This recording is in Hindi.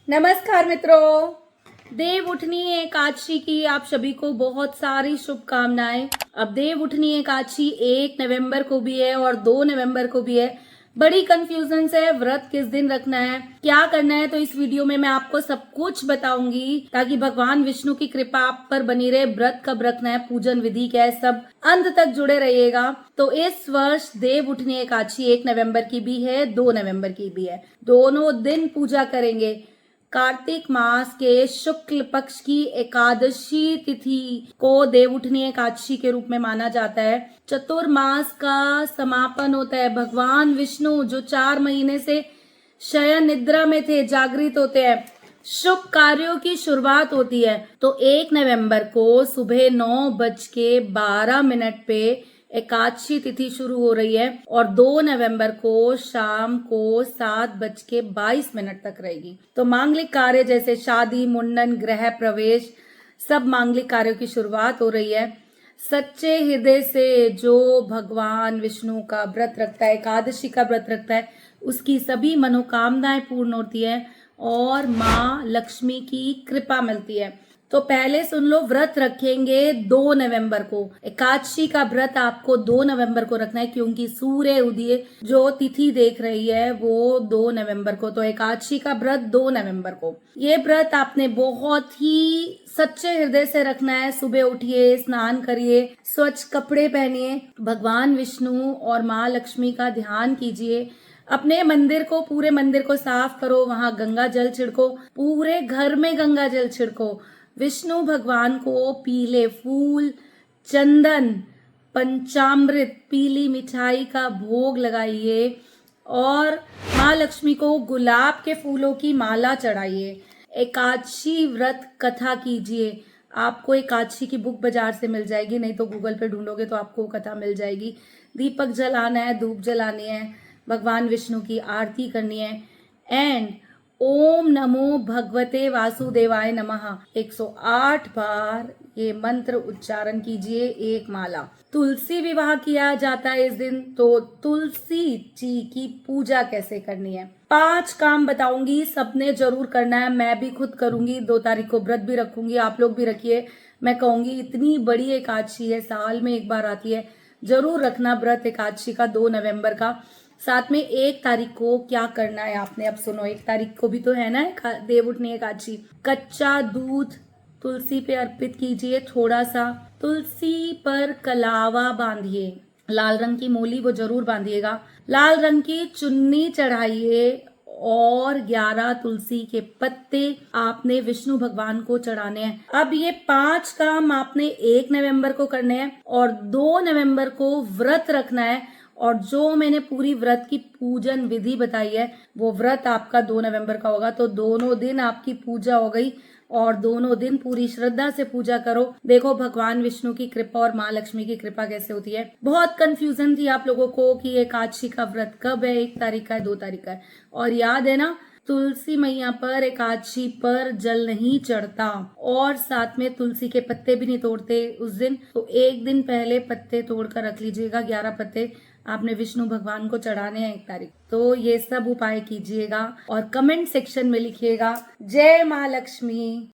नमस्कार मित्रों, देव उठनी एकादशी की आप सभी को बहुत सारी शुभकामनाएं। अब देव उठनी एकादशी 1 नवंबर को भी है और 2 नवंबर को भी है। बड़ी कंफ्यूजन है व्रत किस दिन रखना है, क्या करना है। तो इस वीडियो में मैं आपको सब कुछ बताऊंगी ताकि भगवान विष्णु की कृपा आप पर बनी रहे। व्रत कब रखना है, पूजन विधि क्या है, सब अंत तक जुड़े रहिएगा। तो इस वर्ष देव उठनी एकादशी 1 नवंबर की भी है, 2 नवंबर की भी है। दोनों दिन पूजा करेंगे। कार्तिक मास के शुक्ल पक्ष की एकादशी तिथि को देवउठनी एकादशी के रूप में माना जाता है। चतुर्मास का समापन होता है। भगवान विष्णु जो 4 महीने से शयन निद्रा में थे, जागृत होते हैं। शुभ कार्यों की शुरुआत होती है। तो 1 नवंबर को सुबह 9:12 पे एकादशी तिथि शुरू हो रही है और 2 नवंबर को शाम को 7:22 तक रहेगी। तो मांगलिक कार्य जैसे शादी, मुंडन, गृह प्रवेश, सब मांगलिक कार्यों की शुरुआत हो रही है। सच्चे हृदय से जो भगवान विष्णु का व्रत रखता है, एकादशी का व्रत रखता है, उसकी सभी मनोकामनाएं पूर्ण होती है और माँ लक्ष्मी की कृपा मिलती है। तो पहले सुन लो, व्रत रखेंगे 2 नवंबर को। एकादशी का व्रत आपको 2 नवंबर को रखना है क्योंकि सूर्य उदय जो तिथि देख रही है वो 2 नवंबर को। तो एकादशी का व्रत 2 नवंबर को। ये व्रत आपने बहुत ही सच्चे हृदय से रखना है। सुबह उठिए, स्नान करिए, स्वच्छ कपड़े पहनिए, भगवान विष्णु और माँ लक्ष्मी का ध्यान कीजिए। अपने मंदिर को, पूरे मंदिर को साफ करो, वहां गंगा जल छिड़को, पूरे घर में गंगा जल छिड़को। विष्णु भगवान को पीले फूल, चंदन, पंचामृत, पीली मिठाई का भोग लगाइए और माँ लक्ष्मी को गुलाब के फूलों की माला चढ़ाइए। एकादशी व्रत कथा कीजिए। आपको एकादशी की बुक बाजार से मिल जाएगी, नहीं तो गूगल पे ढूंढोगे तो आपको कथा मिल जाएगी। दीपक जलाना है, धूप जलानी है, भगवान विष्णु की आरती करनी है एंड ओम नमो भगवते वासुदेवाय नमः 108 बार ये मंत्र उच्चारण कीजिए, एक माला। तुलसी विवाह किया जाता है इस दिन। तो तुलसी जी की पूजा कैसे करनी है, 5 काम बताऊंगी, सबने जरूर करना है। मैं भी खुद करूंगी, 2 तारीख को व्रत भी रखूंगी, आप लोग भी रखिए। मैं कहूंगी इतनी बड़ी एकादशी है, साल में एक बार आती है, जरूर रखना व्रत एकादशी का 2 नवंबर का। साथ में 1 तारीख को क्या करना है आपने, अब सुनो। 1 तारीख को भी तो है ना देव उठनी एकादशी। कच्चा दूध तुलसी पे अर्पित कीजिए, थोड़ा सा। तुलसी पर कलावा बांधिए, लाल रंग की मोली वो जरूर बांधिएगा। लाल रंग की चुन्नी चढ़ाइए और 11 तुलसी के पत्ते आपने विष्णु भगवान को चढ़ाने हैं। अब ये 5 काम आपने 1 नवंबर को करने हैं और 2 नवंबर को व्रत रखना है। और जो मैंने पूरी व्रत की पूजन विधि बताई है वो व्रत आपका 2 नवंबर का होगा। तो दोनों दिन आपकी पूजा हो गई और दोनों दिन पूरी श्रद्धा से पूजा करो। देखो भगवान विष्णु की कृपा और माँ लक्ष्मी की कृपा कैसे होती है। बहुत कंफ्यूजन थी आप लोगों को कि एकादशी का व्रत कब है, 1 तारीख का है, 2 तारीख का है। और याद है ना, तुलसी मैया पर एकादशी पर जल नहीं चढ़ता और साथ में तुलसी के पत्ते भी नहीं तोड़ते उस दिन। तो 1 दिन पहले पत्ते तोड़कर रख लीजिएगा। 11 पत्ते आपने विष्णु भगवान को चढ़ाने हैं 1 तारीख। तो ये सब उपाय कीजिएगा और कमेंट सेक्शन में लिखिएगा जय माँ लक्ष्मी।